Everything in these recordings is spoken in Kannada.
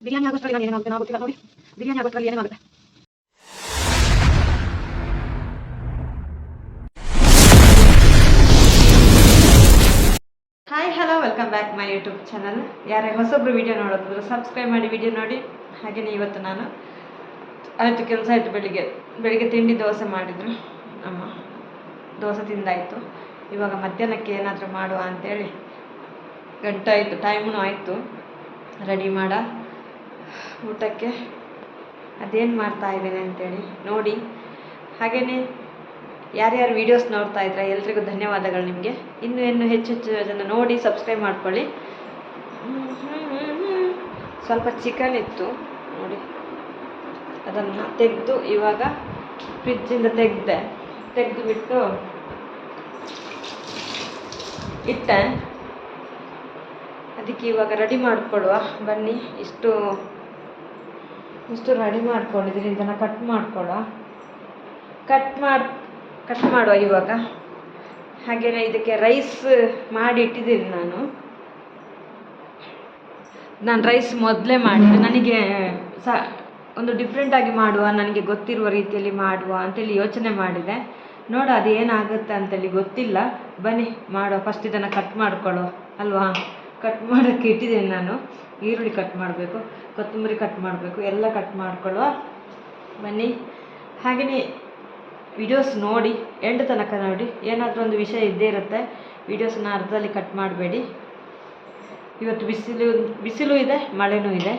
ಬಿರಿಯಾನಿ ಆಗೋಷ್ಟರಲ್ಲಿ ನಾನು ಏನಾಗುತ್ತೆ ನಾವು ಗೊತ್ತಿಲ್ಲ ನೋಡಿ. ಬಿರಿಯಾನಿ ಆಗೋಷ್ಟರಲ್ಲಿ ಏನೇನಾಗುತ್ತೆ. Hi hello welcome back my YouTube channel. ಯಾರೇ ಹೊಸೊಬ್ರು ವೀಡಿಯೋ ನೋಡೋದಿದ್ರು ಸಬ್ಸ್ಕ್ರೈಬ್ ಮಾಡಿ ವಿಡಿಯೋ ನೋಡಿ. ಹಾಗೆಯೇ ಇವತ್ತು ನಾನು ಆಯಿತು ಕೆಲಸ ಆಯಿತು. ಬೆಳಿಗ್ಗೆ ತಿಂಡಿ ದೋಸೆ ಮಾಡಿದರು ಅಮ್ಮ. ದೋಸೆ ತಿಂದಾಯಿತು. ಇವಾಗ ಮಧ್ಯಾಹ್ನಕ್ಕೆ ಏನಾದರೂ ಮಾಡುವ ಅಂಥೇಳಿ ಗಂಟಾಯಿತು, ಟೈಮೂ ಆಯಿತು ರೆಡಿ ಮಾಡ ಊಟಕ್ಕೆ. ಅದೇನು ಮಾಡ್ತಾ ಇದ್ದೇನೆ ಅಂತೇಳಿ ನೋಡಿ. ಹಾಗೆಯೇ ಯಾರ್ಯಾರು ವೀಡಿಯೋಸ್ ನೋಡ್ತಾ ಇದ್ರೆ ಎಲ್ರಿಗೂ ಧನ್ಯವಾದಗಳು. ನಿಮಗೆ ಇನ್ನೂ ಹೆಚ್ಚು ಜನ ನೋಡಿ ಸಬ್ಸ್ಕ್ರೈಬ್ ಮಾಡ್ಕೊಳ್ಳಿ. ಸ್ವಲ್ಪ ಚಿಕನ್ ಇತ್ತು ನೋಡಿ, ಅದನ್ನು ತೆಗೆದು ಇವಾಗ ಫ್ರಿಜ್ಜಿಂದ ತೆಗೆದು ಬಿಟ್ಟು ಇಟ್ಟೆ. ಅದಕ್ಕೆ ಇವಾಗ ರೆಡಿ ಮಾಡಿಕೊಡುವ ಬನ್ನಿ. ಇಷ್ಟು ರೆಡಿ ಮಾಡ್ಕೊಂಡಿದ್ದೀನಿ. ಇದನ್ನು ಕಟ್ ಮಾಡುವ ಇವಾಗ. ಹಾಗೆಯೇ ಇದಕ್ಕೆ ರೈಸ್ ಮಾಡಿ ಇಟ್ಟಿದ್ದೀನಿ ನಾನು ರೈಸ್ ಮೊದಲೇ ಮಾಡಿದ್ದೆ. ನನಗೆ ಒಂದು ಡಿಫ್ರೆಂಟಾಗಿ ಮಾಡುವ, ನನಗೆ ಗೊತ್ತಿರುವ ರೀತಿಯಲ್ಲಿ ಮಾಡುವ ಅಂತೇಳಿ ಯೋಚನೆ ಮಾಡಿದೆ. ನೋಡು ಅದು ಏನಾಗುತ್ತೆ ಅಂತೇಳಿ ಗೊತ್ತಿಲ್ಲ. ಬನ್ನಿ ಮಾಡುವ. ಫಸ್ಟ್ ಇದನ್ನು ಕಟ್ ಮಾಡ್ಕೊಳ್ಳುವ ಅಲ್ವಾ. ಕಟ್ ಮಾಡೋಕ್ಕೆ ಇಟ್ಟಿದ್ದೀನಿ ನಾನು. ಈರುಳ್ಳಿ ಕಟ್ ಮಾಡಬೇಕು, ಕೊತ್ತಂಬರಿ ಕಟ್ ಮಾಡಬೇಕು, ಎಲ್ಲ ಕಟ್ ಮಾಡ್ಕೊಳ್ಳುವ ಬನ್ನಿ. ಹಾಗೆಯೇ ವಿಡಿಯೋಸ್ ನೋಡಿ ಎಂಡ್ ತನಕ ನೋಡಿ. ಏನಾದರೂ ಒಂದು ವಿಷಯ ಇದ್ದೇ ಇರುತ್ತೆ. ವಿಡಿಯೋಸನ್ನ ಅರ್ಧದಲ್ಲಿ ಕಟ್ ಮಾಡಬೇಡಿ. ಇವತ್ತು ಬಿಸಿಲು ಇದೆ, ಮಳೆನೂ ಇದೆ,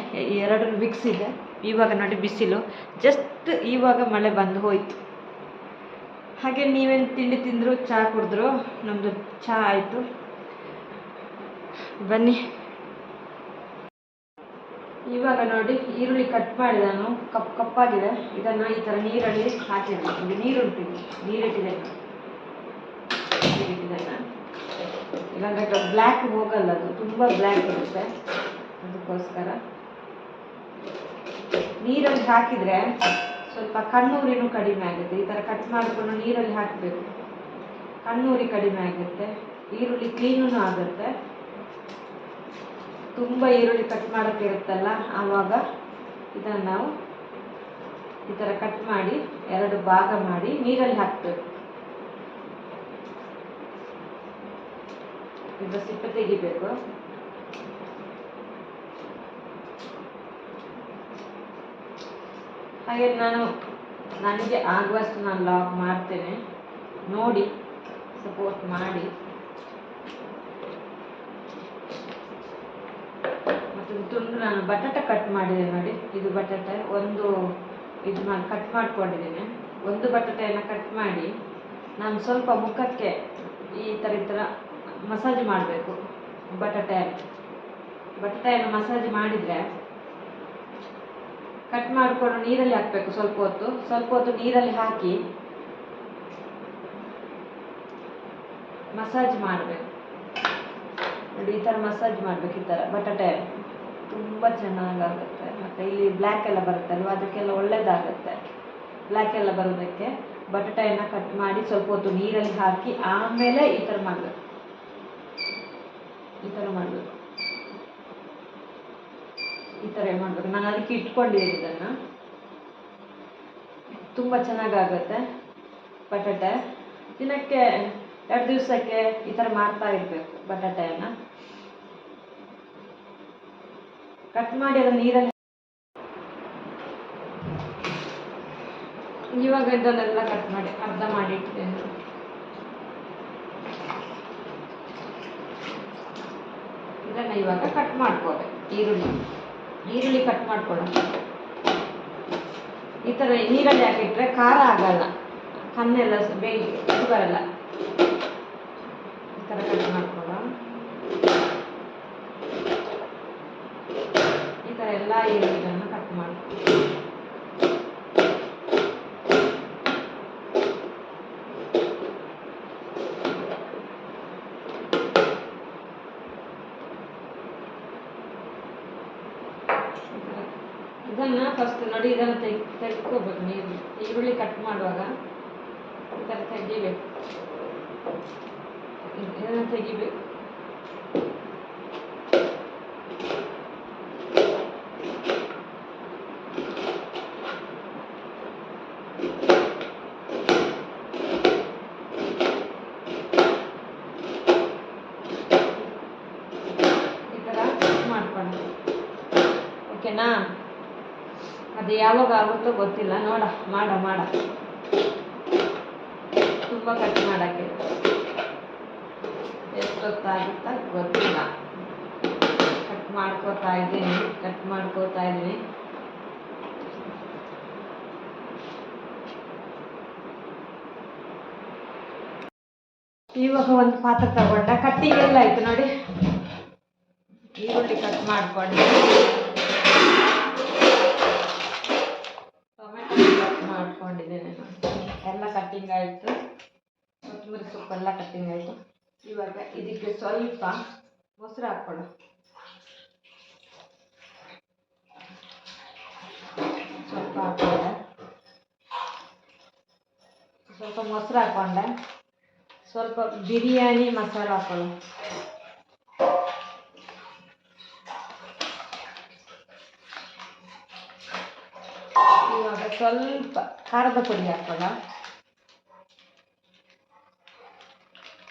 ಎರಡೂ ಮಿಕ್ಸ್ ಇದೆ. ಇವಾಗ ನೋಡಿ ಬಿಸಿಲು, ಜಸ್ಟ್ ಇವಾಗ ಮಳೆ ಬಂದು ಹೋಯಿತು. ಹಾಗೆ ನೀವೇನು ತಿಂಡಿ ತಿಂದರು, ಚಹಾ ಕುಡಿದ್ರು? ನಮ್ಮದು ಚಹಾ ಆಯಿತು. ಬನ್ನಿ. ಇವಾಗ ನೋಡಿ ಈರುಳ್ಳಿ ಕಟ್ ಮಾಡಿ ನಾನು ಕಪ್ಪಾಗಿದೆ. ಇದನ್ನು ಈ ಥರ ನೀರಲ್ಲಿ ಹಾಕಿದೆ. ಇದು ನೀರಿಟ್ಟಿದೆ ಇಲ್ಲಾಂದರೆ ಬ್ಲ್ಯಾಕ್ ಹೋಗಲ್ಲ, ಅದು ತುಂಬ ಬ್ಲ್ಯಾಕ್ ಇರುತ್ತೆ. ಅದಕ್ಕೋಸ್ಕರ ನೀರಲ್ಲಿ ಹಾಕಿದರೆ ಸ್ವಲ್ಪ ಕಣ್ಣೂರಿನೂ ಕಡಿಮೆ ಆಗುತ್ತೆ. ಈ ಥರ ಕಟ್ ಮಾಡಿಕೊಂಡು ನೀರಲ್ಲಿ ಹಾಕಬೇಕು, ಕಣ್ಣೂರಿ ಕಡಿಮೆ ಆಗುತ್ತೆ, ಈರುಳ್ಳಿ ಕ್ಲೀನೂ ಆಗುತ್ತೆ. ತುಂಬ ಈರುಳ್ಳಿ ಕಟ್ ಮಾಡೋಕ್ಕಿರುತ್ತಲ್ಲ, ಆವಾಗ ಇದನ್ನು ನಾವು ಈ ಥರ ಕಟ್ ಮಾಡಿ 2 ಭಾಗ ಮಾಡಿ ನೀರಲ್ಲಿ ಹಾಕಬೇಕು. ಇದು ಸಿಪ್ಪೆ ತೆಗಿಬೇಕು. ಹಾಗೆ ನನಗೆ ಆಗುವಷ್ಟು ನಾನು ಲಾಗ್ ಮಾಡ್ತೇನೆ, ನೋಡಿ ಸಪೋರ್ಟ್ ಮಾಡಿ. ತುಂಡು ನಾನು ಬಟಾಟೆ ಕಟ್ ಮಾಡಿದೆ ನೋಡಿ. ಇದು ಬಟಾಟೆ ಕಟ್ ಮಾಡ್ಕೊಂಡಿದ್ದೇನೆ. ಒಂದು ಬಟಾಟೆಯನ್ನು ಕಟ್ ಮಾಡಿ ನಾನು ಸ್ವಲ್ಪ ಮುಖಕ್ಕೆ ಈ ಥರ ಮಸಾಜ್ ಮಾಡಬೇಕು. ಬಟಾಟೆಯನ್ನು ಮಸಾಜ್ ಮಾಡಿದರೆ ಕಟ್ ಮಾಡಿಕೊಂಡು ನೀರಲ್ಲಿ ಹಾಕಬೇಕು. ಸ್ವಲ್ಪ ಹೊತ್ತು ನೀರಲ್ಲಿ ಹಾಕಿ ಮಸಾಜ್ ಮಾಡಬೇಕು ನೋಡಿ. ಈ ಥರ ಮಸಾಜ್ ಮಾಡಬೇಕು. ಈ ಥರ ಬಟಾಟೆ ತುಂಬ ಚೆನ್ನಾಗಾಗುತ್ತೆ. ಮತ್ತು ಇಲ್ಲಿ ಬ್ಲ್ಯಾಕ್ ಎಲ್ಲ ಬರುತ್ತಲ್ವ, ಅದಕ್ಕೆಲ್ಲ ಒಳ್ಳೆಯದಾಗುತ್ತೆ. ಬ್ಲ್ಯಾಕ್ ಎಲ್ಲ ಬರೋದಕ್ಕೆ ಬಟಾಟೆಯನ್ನು ಕಟ್ ಮಾಡಿ ಸ್ವಲ್ಪ ಹೊತ್ತು ನೀರಲ್ಲಿ ಹಾಕಿ ಆಮೇಲೆ ಈ ಥರ ಮಾಡಬೇಕು. ನಾನು ಅದಕ್ಕೆ ಇಟ್ಕೊಂಡಿದ್ದೀನಿ. ಇದನ್ನು ತುಂಬ ಚೆನ್ನಾಗಾಗುತ್ತೆ ಬಟಾಟೆ. ದಿನಕ್ಕೆ 2 ದಿವಸಕ್ಕೆ ಈ ಥರ ಮಾಡ್ತಾ ಇರಬೇಕು. ಬಟಾಟೆಯನ್ನು ಕಟ್ ಮಾಡಿ ಅದನ್ನು ನೀರಲ್ಲಿ ಇವಾಗ ಇದನ್ನೆಲ್ಲ ಕಟ್ ಮಾಡಿ ಅರ್ಧ ಮಾಡಿ ಇಟ್ಟಿದ್ದೇನೆ. ಇದನ್ನು ಇವಾಗ ಕಟ್ ಮಾಡ್ಕೋಬೇಕು. ಈರುಳ್ಳಿ ಕಟ್ ಮಾಡ್ಕೊಳ್ಳೋಣ. ಈ ಥರ ನೀರಲ್ಲಿ ಹಾಕಿಟ್ರೆ ಖಾರ ಆಗಲ್ಲ, ಕಣ್ಣೆಲ್ಲ ಇದು ಬರಲ್ಲ. ಈ ಥರ ಕಟ್ ಮಾಡ್ಕೊಳ್ಳೋ. ಈ ಥರ ಎಲ್ಲ ಈರುಳ್ಳಿಗಳನ್ನು ಕಟ್ ಮಾಡ್ಕೊಳ್ಳಿ. ಇದನ್ನು ಫಸ್ಟ್ ನೋಡಿ, ಇದನ್ನು ತೆಗೆದುಕೋಬೇಕು. ಈರುಳ್ಳಿ ಕಟ್ ಮಾಡುವಾಗ ಈ ಥರ ತೆಗಿಬೇಕು. ಇದನ್ನು ತೆಗಿಬೇಕು. ಓಕೆನಾ. ಅದು ಯಾವಾಗ ಆಗುತ್ತೋ ಗೊತ್ತಿಲ್ಲ, ಮಾಡ ತುಂಬ ಕಟ್ ಮಾಡೋಕ್ಕೆ ಎಷ್ಟೊತ್ತಾಗುತ್ತಾ ಗೊತ್ತಿಲ್ಲ. ಕಟ್ ಮಾಡ್ಕೋತಾ ಇದ್ದೀನಿ. ಇವಾಗ ಒಂದು ಪಾತ್ರೆ ತಗೊಂಡ ಕಟ್ಟಿಂಗ್ ಎಲ್ಲ ಆಯ್ತು ನೋಡಿ. ಈರುಳ್ಳಿ ಕಟ್ ಮಾಡ್ಕೊಂಡು, ಟೊಮೆಟೊ ಕಟ್ ಮಾಡ್ಕೊಂಡಿದ್ದೇನೆ ಎಲ್ಲ ಕಟ್ಟಿಂಗ್ ಆಯಿತು. ಕೊತ್ತಂಬರಿ ಸೊಪ್ಪೆಲ್ಲ ಕಟ್ಟಿಂಗ್ ಆಯಿತು. ಇವಾಗ ಇದಕ್ಕೆ ಸ್ವಲ್ಪ ಮೊಸರು ಹಾಕ್ಕೊಳ್ಳು. ಸ್ವಲ್ಪ ಹಾಕೊಂಡೆ, ಸ್ವಲ್ಪ ಮೊಸರು ಹಾಕೊಂಡೆ, ಸ್ವಲ್ಪ ಬಿರಿಯಾನಿ ಮಸಾಲ ಹಾಕೊಳ್ಳು. ಇವಾಗ ಸ್ವಲ್ಪ ಖಾರದ ಪುಡಿ ಹಾಕೋಣ,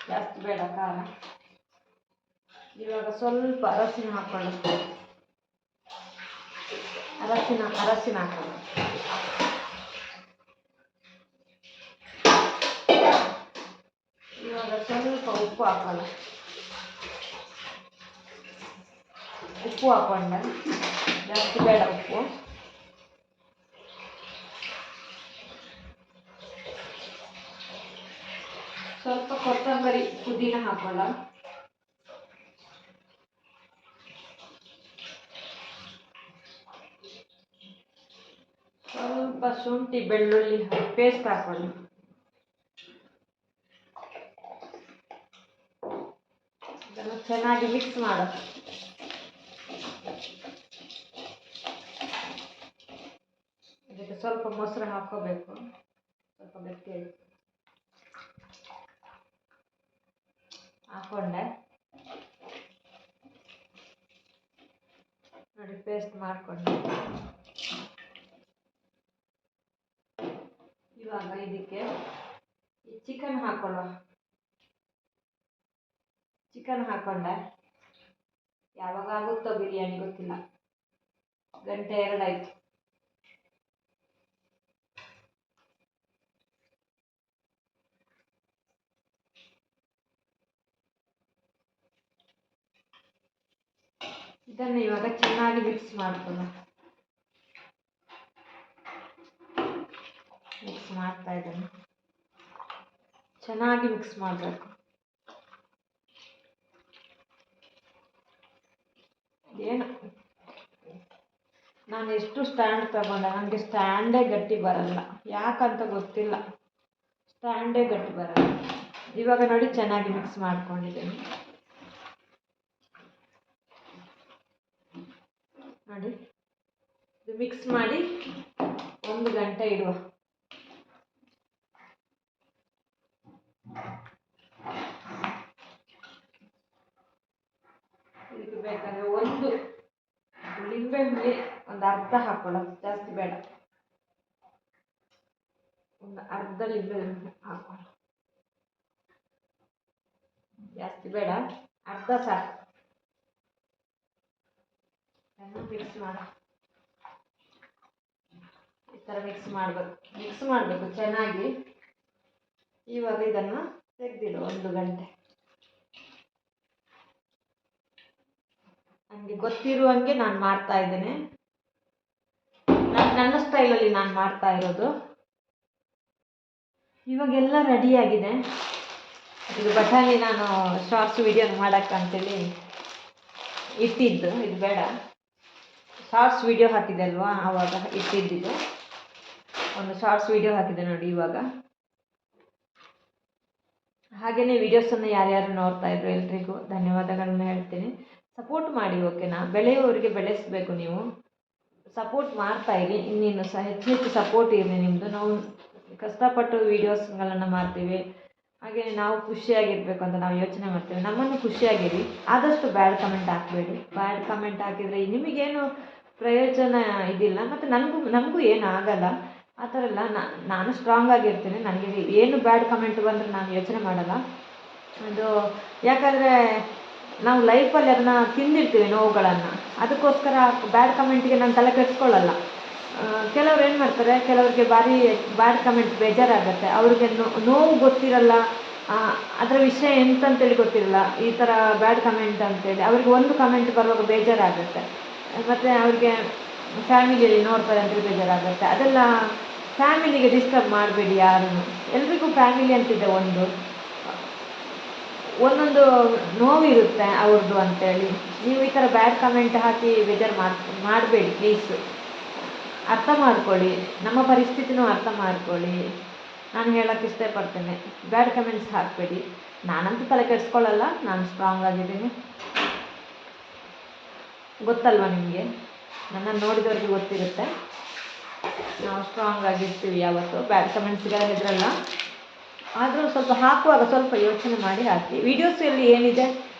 ಜಾಸ್ತಿ ಬೇಡ ಖಾರ. ಇವಾಗ ಸ್ವಲ್ಪ ಅರಸಿನ ಹಾಕೋಣ, ಅರಸಿನ ಹಾಕೋಣ. ಇವಾಗ ಸ್ವಲ್ಪ ಉಪ್ಪು ಹಾಕೋಣ. ಉಪ್ಪು ಹಾಕೊಂಡೆ, ಜಾಸ್ತಿ ಬೇಡ ಉಪ್ಪು. ಸ್ವಲ್ಪ ಕೊತ್ತಂಬರಿ ಪುದೀನ ಹಾಕೋಣ. ಸ್ವಲ್ಪ ಶುಂಠಿ ಬೆಳ್ಳುಳ್ಳಿ ಪೇಸ್ಟ್ ಹಾಕೋಣ. ಇದನ್ನು ಚೆನ್ನಾಗಿ ಮಿಕ್ಸ್ ಮಾಡು. ಇದಕ್ಕೆ ಸ್ವಲ್ಪ ಮೊಸರು ಹಾಕೋಬೇಕು, ಸ್ವಲ್ಪ ಗಟ್ಟಿ ಹಾಕೊಂಡೆ ನೋಡಿ, ಪೇಸ್ಟ್ ಮಾಡಿಕೊಂಡೆ. ಇವಾಗ ಇದಕ್ಕೆ ಈ ಚಿಕನ್ ಹಾಕೊಳ್ಳೋ. ಚಿಕನ್ ಹಾಕೊಂಡೆ. ಯಾವಾಗ ಆಗುತ್ತೋ ಬಿರಿಯಾನಿ ಗೊತ್ತಿಲ್ಲ, 1 ಗಂಟೆ 2 ಆಯ್ತು. ಇದನ್ನು ಇವಾಗ ಚೆನ್ನಾಗಿ ಮಿಕ್ಸ್ ಮಾಡ್ಕೊಳ್ಳ. ಮಿಕ್ಸ್ ಮಾಡ್ತಾ ಇದ್ದೇನೆ, ಚೆನ್ನಾಗಿ ಮಿಕ್ಸ್ ಮಾಡಬೇಕು. ಏನು ನಾನು ಎಷ್ಟು ಸ್ಟ್ಯಾಂಡ್ ತಗೊಂಡೆ, ನನಗೆ ಸ್ಟ್ಯಾಂಡೇ ಗಟ್ಟಿ ಬರಲ್ಲ, ಯಾಕಂತ ಗೊತ್ತಿಲ್ಲ, ಸ್ಟ್ಯಾಂಡೇ ಗಟ್ಟಿ ಬರಲ್ಲ. ಇವಾಗ ನೋಡಿ ಚೆನ್ನಾಗಿ ಮಿಕ್ಸ್ ಮಾಡ್ಕೊಂಡಿದ್ದೇನೆ ನೋಡಿ. ಇದು ಮಿಕ್ಸ್ ಮಾಡಿ 1 ಗಂಟೆ ಇಡುವ. ಇದಕ್ಕೆ ಬೇಕಾದ್ರೆ ಒಂದು ಲಿಂಬೆ ಹುಳಿ ಒಂದು ಅರ್ಧ ಹಾಕೊಳ್ಳೋದು, ಜಾಸ್ತಿ ಬೇಡ. ಒಂದು ಅರ್ಧ ಲಿಂಬೆ ಹಾಕೊಳ್ಳ, ಜಾಸ್ತಿ ಬೇಡ, ಅರ್ಧ ಸಾಕು. ಮಿಕ್ಸ್ ಮಾಡ, ಈ ಥರ ಮಿಕ್ಸ್ ಮಾಡಬೇಕು ಚೆನ್ನಾಗಿ. ಇವಾಗ ಇದನ್ನು ತೆಗೆದಿಡು 1 ಗಂಟೆ. ನನಗೆ ಗೊತ್ತಿರುವಂಗೆ ನಾನು ಮಾಡ್ತಾ ಇದ್ದೇನೆ, ನನ್ನ ಸ್ಟೈಲಲ್ಲಿ ನಾನು ಮಾಡ್ತಾ ಇರೋದು. ಇವಾಗೆಲ್ಲ ರೆಡಿಯಾಗಿದೆ. ಇದು ಬಟಾಣಿ ನಾನು ಶಾರ್ಟ್ಸ್ ವಿಡಿಯೋ ಮಾಡೋಕ್ಕಂತೇಳಿ ಇಟ್ಟಿದ್ದು, ಇದು ಬೇಡ, ಶಾರ್ಟ್ಸ್ ವಿಡಿಯೋ ಹಾಕಿದೆ ಅಲ್ವಾ, ಆವಾಗ ಇಟ್ಟಿದ್ದಿದ್ದು. ಒಂದು ಶಾರ್ಟ್ಸ್ ವಿಡಿಯೋ ಹಾಕಿದೆ ನೋಡಿ ಇವಾಗ. ಹಾಗೆಯೇ ವಿಡಿಯೋಸನ್ನು ಯಾರ್ಯಾರು ನೋಡ್ತಾ ಇದ್ರು ಎಲ್ರಿಗೂ ಧನ್ಯವಾದಗಳನ್ನ ಹೇಳ್ತೀನಿ. ಸಪೋರ್ಟ್ ಮಾಡಿ ಓಕೆನಾ. ಬೆಳೆಯುವವರಿಗೆ ಬೆಳೆಸಬೇಕು, ನೀವು ಸಪೋರ್ಟ್ ಮಾಡ್ತಾ ಇರಿ. ಇನ್ನೇನು ಸಹ ಹೆಚ್ಚು ಸಪೋರ್ಟ್ ಇರಲಿ ನಿಮ್ಮದು. ನಾವು ಕಷ್ಟಪಟ್ಟು ವೀಡಿಯೋಸ್ಗಳನ್ನು ಮಾಡ್ತೀವಿ, ಹಾಗೆ ನಾವು ಖುಷಿಯಾಗಿರ್ಬೇಕು ಅಂತ ನಾವು ಯೋಚನೆ ಮಾಡ್ತೇವೆ. ನಮ್ಮನ್ನು ಖುಷಿಯಾಗಿರಿ. ಆದಷ್ಟು ಬ್ಯಾಡ್ ಕಮೆಂಟ್ ಹಾಕಬೇಡಿ. ಬ್ಯಾಡ್ ಕಮೆಂಟ್ ಹಾಕಿದರೆ ನಿಮಗೇನು ಪ್ರಯೋಜನ ಇದಿಲ್ಲ, ಮತ್ತು ನಮಗೂ ಏನು ಆಗಲ್ಲ. ಆ ಥರ ಎಲ್ಲ ನಾನು ಸ್ಟ್ರಾಂಗ್ ಆಗಿರ್ತೀನಿ. ನನಗೆ ಏನು ಬ್ಯಾಡ್ ಕಮೆಂಟ್ ಬಂದರೆ ನಾನು ಯೋಚನೆ ಮಾಡಲ್ಲ. ಅದು ಯಾಕಂದರೆ ನಾವು ಲೈಫಲ್ಲಿ ಅದನ್ನು ತಿಂದಿರ್ತೀವಿ ನೋವುಗಳನ್ನು. ಅದಕ್ಕೋಸ್ಕರ ಬ್ಯಾಡ್ ಕಮೆಂಟಿಗೆ ನಾನು ತಲೆ ಕೆಡಿಸ್ಕೊಳ್ಳಲ್ಲ. ಕೆಲವ್ರು ಏನು ಮಾಡ್ತಾರೆ, ಕೆಲವ್ರಿಗೆ ಭಾರಿ ಬ್ಯಾಡ್ ಕಮೆಂಟ್ ಬೇಜಾರಾಗುತ್ತೆ. ಅವ್ರಿಗೆ ನೋವು ಗೊತ್ತಿರಲ್ಲ, ಅದರ ವಿಷಯ ಎಂತಂತೇಳಿ ಗೊತ್ತಿರಲ್ಲ. ಈ ಥರ ಬ್ಯಾಡ್ ಕಮೆಂಟ್ ಅಂತೇಳಿ ಅವ್ರಿಗೆ ಒಂದು ಕಮೆಂಟ್ ಬರುವಾಗ ಬೇಜಾರಾಗುತ್ತೆ. ಮತ್ತು ಅವ್ರಿಗೆ ಫ್ಯಾಮಿಲಿಯಲ್ಲಿ ನೋಡ್ತಾರೆ ಅಂತೇಳಿ ಬೇಜಾರಾಗುತ್ತೆ. ಅದೆಲ್ಲ ಫ್ಯಾಮಿಲಿಗೆ ಡಿಸ್ಟರ್ಬ್ ಮಾಡಬೇಡಿ ಯಾರೂ. ಎಲ್ರಿಗೂ ಫ್ಯಾಮಿಲಿ ಅಂತಿದೆ, ಒಂದೊಂದು ನೋವಿರುತ್ತೆ ಅವ್ರದ್ದು ಅಂತೇಳಿ. ನೀವು ಈ ಥರ ಬ್ಯಾಡ್ ಕಮೆಂಟ್ ಹಾಕಿ ಬೇಜಾರು ಮಾಡಬೇಡಿ ಪ್ಲೀಸ್. ಅರ್ಥ ಮಾಡ್ಕೊಳ್ಳಿ, ನಮ್ಮ ಪರಿಸ್ಥಿತಿನೂ ಅರ್ಥ ಮಾಡ್ಕೊಳ್ಳಿ. ನಾನು ಹೇಳೋಕ್ಕೆ ಇಷ್ಟಪಡ್ತೇನೆ, ಬ್ಯಾಡ್ ಕಮೆಂಟ್ಸ್ ಹಾಕಬೇಡಿ. ನಾನಂತೂ ತಲೆ ಕೆಡಿಸ್ಕೊಳ್ಳಲ್ಲ, ನಾನು ಸ್ಟ್ರಾಂಗ್ ಆಗಿದ್ದೀನಿ. ಗೊತ್ತಲ್ವ ನಿಮಗೆ, ನನ್ನನ್ನು ನೋಡಿದವ್ರಿಗೆ ಗೊತ್ತಿರುತ್ತೆ. ನಾವು ಸ್ಟ್ರಾಂಗ್ ಆಗಿರ್ತೀವಿ ಯಾವತ್ತು, ಬ್ಯಾಡ್ ಕಮೆಂಟ್ಸ್ಗೆಲ್ಲ ಹೆದರಲ್ಲ. ಆದರೂ ಸ್ವಲ್ಪ ಹಾಕುವಾಗ ಸ್ವಲ್ಪ ಯೋಚನೆ ಮಾಡಿ ಹಾಕಿ. ವೀಡಿಯೋಸಲ್ಲಿ ಏನಿದೆ,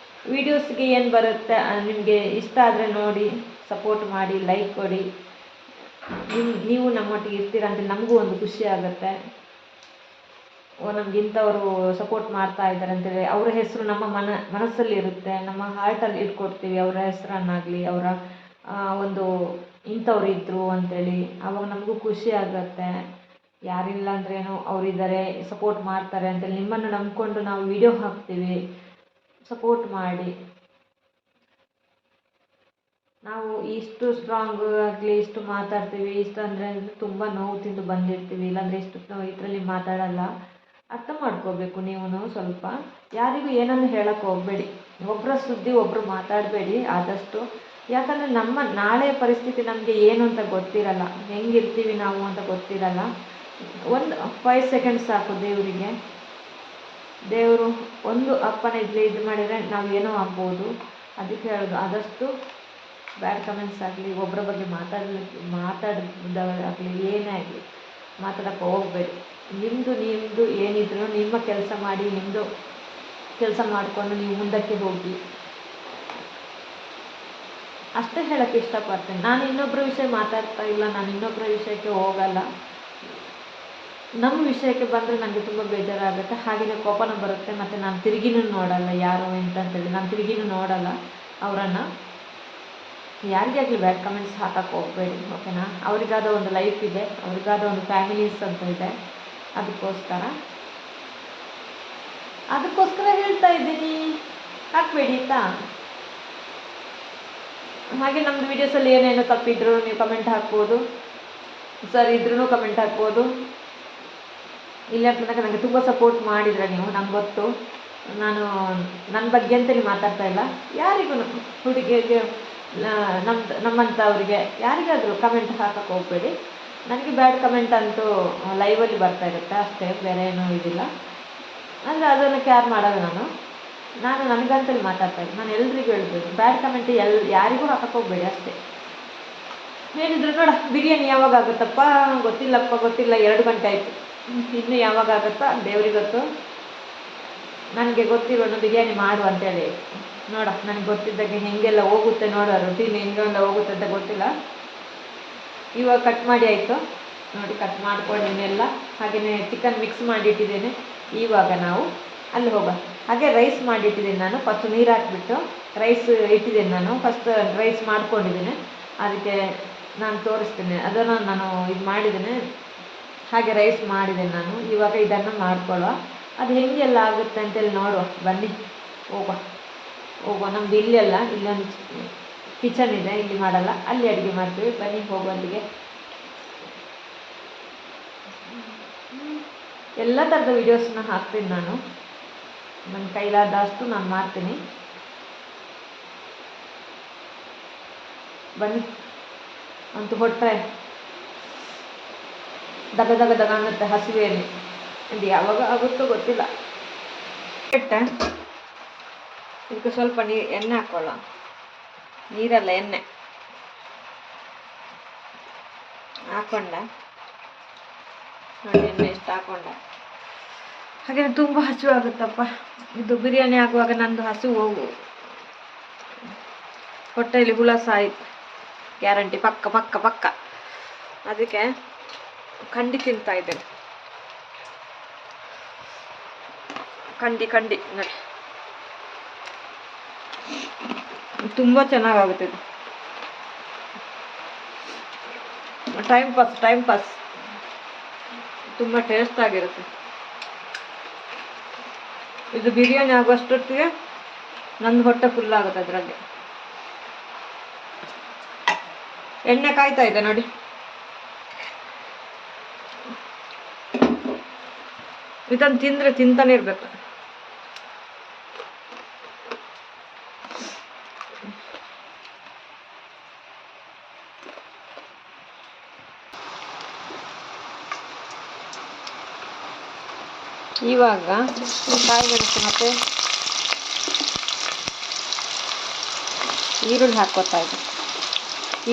ವೀಡಿಯೋಸ್ಗೆ ಏನು ಬರುತ್ತೆ, ನಿಮಗೆ ಇಷ್ಟ ಆದರೆ ನೋಡಿ, ಸಪೋರ್ಟ್ ಮಾಡಿ, ಲೈಕ್ ಕೊಡಿ. ನೀವು ನಮ್ಮೊಟ್ಟಿಗೆ ಇರ್ತೀರ ಅಂತ ನಮಗೂ ಒಂದು ಖುಷಿ ಆಗುತ್ತೆ. ನಮ್ಗೆ ಇಂಥವರು ಸಪೋರ್ಟ್ ಮಾಡ್ತಾ ಇದ್ದಾರೆ ಅಂತೇಳಿ ಅವರ ಹೆಸರು ನಮ್ಮ ಮನಸ್ಸಲ್ಲಿ ಇರುತ್ತೆ, ನಮ್ಮ ಹಾರ್ಟಲ್ಲಿ ಇಟ್ಕೊಡ್ತೀವಿ ಅವರ ಹೆಸರನ್ನಾಗಲಿ, ಅವರ ಒಂದು ಇಂಥವ್ರು ಇದ್ದರು ಅಂಥೇಳಿ. ಆವಾಗ ನಮಗೂ ಖುಷಿ ಆಗುತ್ತೆ. ಯಾರಿಲ್ಲ ಅಂದ್ರೇನು, ಅವರಿದ್ದಾರೆ, ಸಪೋರ್ಟ್ ಮಾಡ್ತಾರೆ ಅಂತೇಳಿ ನಿಮ್ಮನ್ನು ನಂಬಿಕೊಂಡು ನಾವು ವಿಡಿಯೋ ಹಾಕ್ತೀವಿ. ಸಪೋರ್ಟ್ ಮಾಡಿ. ನಾವು ಇಷ್ಟು ಸ್ಟ್ರಾಂಗ್ ಆಗಲಿ, ಇಷ್ಟು ಮಾತಾಡ್ತೀವಿ, ಇಷ್ಟು ಅಂದರೆ ತುಂಬ ನೋವು ತಿಂದು ಬಂದಿರ್ತೀವಿ, ಇಲ್ಲಾಂದರೆ ಇಷ್ಟು ಇದರಲ್ಲಿ ಮಾತಾಡಲ್ಲ. ಅರ್ಥ ಮಾಡ್ಕೋಬೇಕು ನೀವು ಸ್ವಲ್ಪ. ಯಾರಿಗೂ ಏನನ್ನು ಹೇಳಕ್ಕೆ ಹೋಗಬೇಡಿ. ಒಬ್ಬರ ಸುದ್ದಿ ಒಬ್ಬರು ಮಾತಾಡಬೇಡಿ ಆದಷ್ಟು. ಯಾಕಂದರೆ ನಮ್ಮ ನಾಳೆ ಪರಿಸ್ಥಿತಿ ನಮಗೆ ಏನು ಅಂತ ಗೊತ್ತಿರಲ್ಲ, ಹೆಂಗಿರ್ತೀವಿ ನಾವು ಅಂತ ಗೊತ್ತಿರಲ್ಲ. ಒಂದು 5 ಸೆಕೆಂಡ್ಸ್ ಸಾಕು ದೇವರಿಗೆ. ದೇವರು ಒಂದು ಅಪ್ಪನ ಇದು ಮಾಡಿದರೆ ನಾವು ಏನೋ ಆಗ್ಬೋದು. ಅದಕ್ಕೆ ಹೇಳೋದು, ಆದಷ್ಟು ಬ್ಯಾಡ್ ಕಮೆಂಟ್ಸ್ ಆಗಲಿ, ಒಬ್ಬರ ಬಗ್ಗೆ ಮಾತಾಡೋದಾಗಲಿ, ಏನೇ ಆಗಲಿ ಮಾತಾಡೋಕ್ಕೆ ಹೋಗಬೇಡಿ. ನಿಮ್ಮದು ಏನಿದ್ರು ನಿಮ್ಮ ಕೆಲಸ ಮಾಡಿ, ನಿಮ್ಮದು ಕೆಲಸ ಮಾಡಿಕೊಂಡು ನೀವು ಮುಂದಕ್ಕೆ ಹೋಗಿ. ಅಷ್ಟೇ ಹೇಳೋಕ್ಕೆ ಇಷ್ಟಪಡ್ತೇನೆ. ನಾನು ಇನ್ನೊಬ್ಬರ ವಿಷಯ ಮಾತಾಡ್ತಾ ಇಲ್ಲ, ನಾನು ಇನ್ನೊಬ್ಬರ ವಿಷಯಕ್ಕೆ ಹೋಗಲ್ಲ. ನಮ್ಮ ವಿಷಯಕ್ಕೆ ಬಂದರೆ ನನಗೆ ತುಂಬ ಬೇಜಾರಾಗುತ್ತೆ, ಹಾಗೆಯೇ ಕೋಪನೂ ಬರುತ್ತೆ. ಮತ್ತು ನಾನು ತಿರುಗಿನೂ ನೋಡಲ್ಲ ಯಾರು ಅಂತೇಳಿ, ನಾನು ತಿರುಗಿನೂ ನೋಡಲ್ಲ ಅವರನ್ನು. ಯಾರಿಗೇ ಆಗಲಿ ಬ್ಯಾಡ್ ಕಮೆಂಟ್ಸ್ ಹಾಕಕ್ಕೆ ಹೋಗಬೇಡಿ, ಓಕೆನಾ? ಅವರಿಗಾದ ಒಂದು ಲೈಫ್ ಇದೆ, ಅವ್ರಿಗಾದ ಒಂದು ಫ್ಯಾಮಿಲೀಸ್ ಅಂತ ಇದೆ. ಅದಕ್ಕೋಸ್ಕರ ಹೇಳ್ತಾ ಇದ್ದೀನಿ, ಹಾಕಬೇಡಿ ಆಯಿತಾ? ಹಾಗೆ ನಮ್ಮದು ವೀಡಿಯೋಸಲ್ಲಿ ಏನೇನು ತಪ್ಪಿದ್ರು ನೀವು ಕಮೆಂಟ್ ಹಾಕ್ಬೋದು, ಸರಿ ಇದ್ರೂ ಕಮೆಂಟ್ ಹಾಕ್ಬೋದು. ಇಲ್ಲ ಅಂತಂದಾಗ ನನಗೆ ತುಂಬ ಸಪೋರ್ಟ್ ಮಾಡಿದರೆ ನೀವು, ನಂಗೆ ಗೊತ್ತು. ನಾನು ನನ್ನ ಬಗ್ಗೆ ಅಂತೇಳಿ ಮಾತಾಡ್ತಾ ಇಲ್ಲ. ಯಾರಿಗೂ ಹುಡುಗಿಗೆ ನಮ್ಮಂಥವ್ರಿಗೆ ಯಾರಿಗಾದರೂ ಕಮೆಂಟ್ ಹಾಕಕ್ಕೆ ಹೋಗಬೇಡಿ. ನನಗೆ ಬ್ಯಾಡ್ ಕಮೆಂಟ್ ಅಂತೂ ಲೈವಲ್ಲಿ ಬರ್ತಾ ಇರುತ್ತೆ ಅಷ್ಟೇ, ಬೇರೆ ಏನೂ ಇದಿಲ್ಲ. ಅಂದರೆ ಅದನ್ನು ಕೇರ್ ಮಾಡೋದು ನಾನು ನನಗಂತೇಳಿ ಮಾತಾಡ್ತಾ ಇದ್ದೀನಿ. ನಾನು ಎಲ್ರಿಗೂ ಹೇಳ್ಬೋದು, ಬ್ಯಾಡ್ ಕಮೆಂಟ್ ಯಾರಿಗೂ ಹಾಕಕ್ಕೆ ಹೋಗಬೇಡಿ ಅಷ್ಟೇ. ಏನಿದ್ರು ನೋಡ, ಬಿರಿಯಾನಿ ಯಾವಾಗ ಆಗುತ್ತಪ್ಪ ಗೊತ್ತಿಲ್ಲಪ್ಪ, ಗೊತ್ತಿಲ್ಲ, 2 ಗಂಟೆ ಆಯಿತು. ಇನ್ನು ಯಾವಾಗ ಆಗುತ್ತಾ ದೇವ್ರಿಗೆ ಗೊತ್ತು. ನನಗೆ ಗೊತ್ತಿರೋನು ಬಿರಿಯಾನಿ ಮಾಡು ಅಂತೇಳಿ. ನೋಡ, ನನಗೆ ಗೊತ್ತಿದ್ದಾಗೆ ಹೆಂಗೆಲ್ಲ ಹೋಗುತ್ತೆ ನೋಡೋ, ರೊಟೀನ್ ಹೆಂಗೆಲ್ಲ ಹೋಗುತ್ತೆ ಅಂತ ಗೊತ್ತಿಲ್ಲ. ಇವಾಗ ಕಟ್ ಮಾಡಿ ಆಯಿತು ನೋಡಿ, ಕಟ್ ಮಾಡ್ಕೊಂಡಿದ್ದೆಲ್ಲ. ಹಾಗೆಯೇ ಚಿಕನ್ ಮಿಕ್ಸ್ ಮಾಡಿಟ್ಟಿದ್ದೇನೆ. ಇವಾಗ ನಾವು ಅಲ್ಲಿ ಹೋಗೋಣ. ಹಾಗೆ ರೈಸ್ ಮಾಡಿಟ್ಟಿದ್ದೀನಿ ನಾನು. ಫಸ್ಟ್ ನೀರು ಹಾಕಿಬಿಟ್ಟು ರೈಸ್ ಇಟ್ಟಿದ್ದೀನಿ ನಾನು. ಫಸ್ಟ್ ರೈಸ್ ಮಾಡ್ಕೊಂಡಿದ್ದೀನಿ, ಅದಕ್ಕೆ ನಾನು ತೋರಿಸ್ತೀನಿ. ಅದನ್ನು ನಾನು ಇದು ಮಾಡಿದ್ದೇನೆ. ಹಾಗೆ ರೈಸ್ ಮಾಡಿದ್ದೇನೆ ನಾನು. ಇವಾಗ ಇದನ್ನು ಮಾಡ್ಕೊಳ್ಳೋ, ಅದು ಹೆಂಗೆಲ್ಲ ಆಗುತ್ತೆ ಅಂತೇಳಿ ನೋಡುವ. ಬನ್ನಿ ಹೋಗುವ. ನಮ್ದು ಇಲ್ಲೆಲ್ಲ ಇಲ್ಲೊಂದು ಕಿಚನ್ ಇದೆ, ಇಲ್ಲಿ ಮಾಡಲ್ಲ, ಅಲ್ಲಿ ಅಡುಗೆ ಮಾಡ್ತೀವಿ. ಬನ್ನಿ ಹೋಗುವ ಅಲ್ಲಿಗೆ. ಎಲ್ಲ ಥರದ ವೀಡಿಯೋಸ್ನ ಹಾಕ್ತೀನಿ ನಾನು, ನನ್ನ ಕೈಲಾದಷ್ಟು ನಾನು ಮಾಡ್ತೀನಿ. ಬನ್ನಿ. ಅಂತೂ ಹೊಟ್ಟೆ ದಗ ಅನ್ನುತ್ತೆ ಹಸಿವೆಯಲ್ಲಿ. ಇದು ಯಾವಾಗ ಆಗುತ್ತೋ ಗೊತ್ತಿಲ್ಲ. ಇದಕ್ಕೆ ಸ್ವಲ್ಪ ಎಣ್ಣೆ ಹಾಕೊಳ್ಳ, ನೀರಲ್ಲ ಎಣ್ಣೆ ಹಾಕೊಂಡೆ ನೋಡಿ. ಎಣ್ಣೆ ಎಷ್ಟು ಹಾಕೊಂಡೆ. ಹಾಗೆ ತುಂಬ ಹಸಿವು ಆಗುತ್ತಪ್ಪ. ಇದು ಬಿರಿಯಾನಿ ಆಗುವಾಗ ನಂದು ಹಸಿವು ಹೊಟ್ಟೆಯಲ್ಲಿ ಹುಳ ಸಾಯ್ತು ಗ್ಯಾರಂಟಿ, ಪಕ್ಕ. ಅದಕ್ಕೆ ಖಂಡಿ ತಿಂತಾ ಇದ್ದೇನೆ. ಖಂಡಿ ನೋಡಿ. ತುಂಬ ಚೆನ್ನಾಗಾಗುತ್ತೆ ಇದು. ಟೈಮ್ ಪಾಸ್ ತುಂಬ ಟೇಸ್ಟ್ ಆಗಿರುತ್ತೆ. ಇದು ಬಿರಿಯಾನಿ ಆಗುವಷ್ಟೊತ್ತಿಗೆ ನಂದು ಹೊಟ್ಟೆ ಫುಲ್ ಆಗುತ್ತೆ ಅದರಲ್ಲಿ. ಎಣ್ಣೆ ಕಾಯ್ತಾ ಇದೆ ನೋಡಿ. ಇದನ್ನು ತಿಂದರೆ ತಿಂತಾನೆ ಇರಬೇಕು. ಇವಾಗ ಕಾಯಿ ಮೆಣಸು ಮತ್ತು ಈರುಳ್ಳಿ ಹಾಕ್ಕೋತಾ ಇದೆ.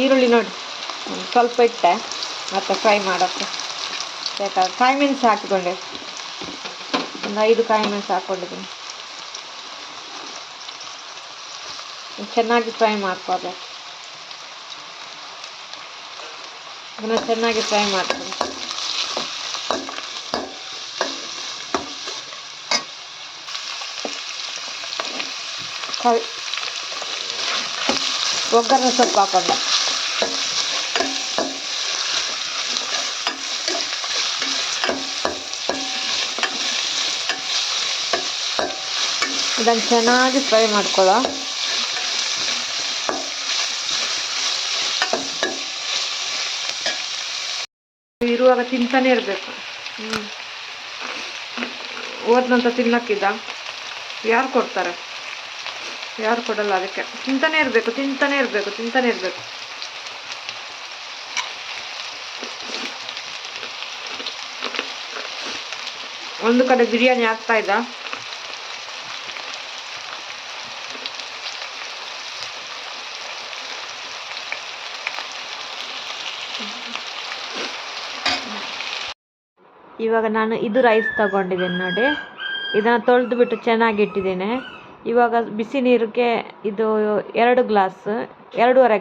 ಈರುಳ್ಳಿ ನೋಡಿ ಸ್ವಲ್ಪ ಇಟ್ಟೆ ಮತ್ತು ಫ್ರೈ ಮಾಡೋಕ್ಕೆ ಬೇಕಾದ್ರೆ ಕಾಯಿ ಮೆಣಸು ಹಾಕಿಕೊಂಡೆ. ಒಂದು 5 ಕಾಯಿ ಮೆಣಸು ಹಾಕ್ಕೊಂಡಿದ್ದೀನಿ. ಚೆನ್ನಾಗಿ ಫ್ರೈ ಮಾಡ್ಕೋಬೇಕು. ಅದನ್ನು ಚೆನ್ನಾಗಿ ಫ್ರೈ ಮಾಡ್ತೀನಿ. ಒಗ್ಗರಣೆ ಸೊಪ್ಪು ಹಾಕೊಂಡೆ. ಇದನ್ನು ಚೆನ್ನಾಗಿ ಫ್ರೈ ಮಾಡ್ಕೊಳ್ಳೋ. ಇರುವಾಗ ತಿಂತಾನೆ ಇರಬೇಕು. ಹೋದ ನಂತರ ತಿನ್ನಕ್ಕಿದ್ದ ಯಾರು ಕೊಡ್ತಾರೆ? ಯಾರು ಕೊಡಲ್ಲ. ಅದಕ್ಕೆ ತಿಂತಾನೆ ಇರಬೇಕು. ಒಂದು ಕಡೆ ಬಿರಿಯಾನಿ ಆಗ್ತಾ ಇದ್ದ. ಇವಾಗ ನಾನು ಇದು ರೈಸ್ ತಗೊಂಡಿದ್ದೇನೆ ನೋಡಿ. ಇದನ್ನು ತೊಳೆದು ಬಿಟ್ಟು ಚೆನ್ನಾಗಿ ಇಟ್ಟಿದ್ದೇನೆ. ಇವಾಗ ಬಿಸಿ ನೀರಿಗೆ ಇದು 2.5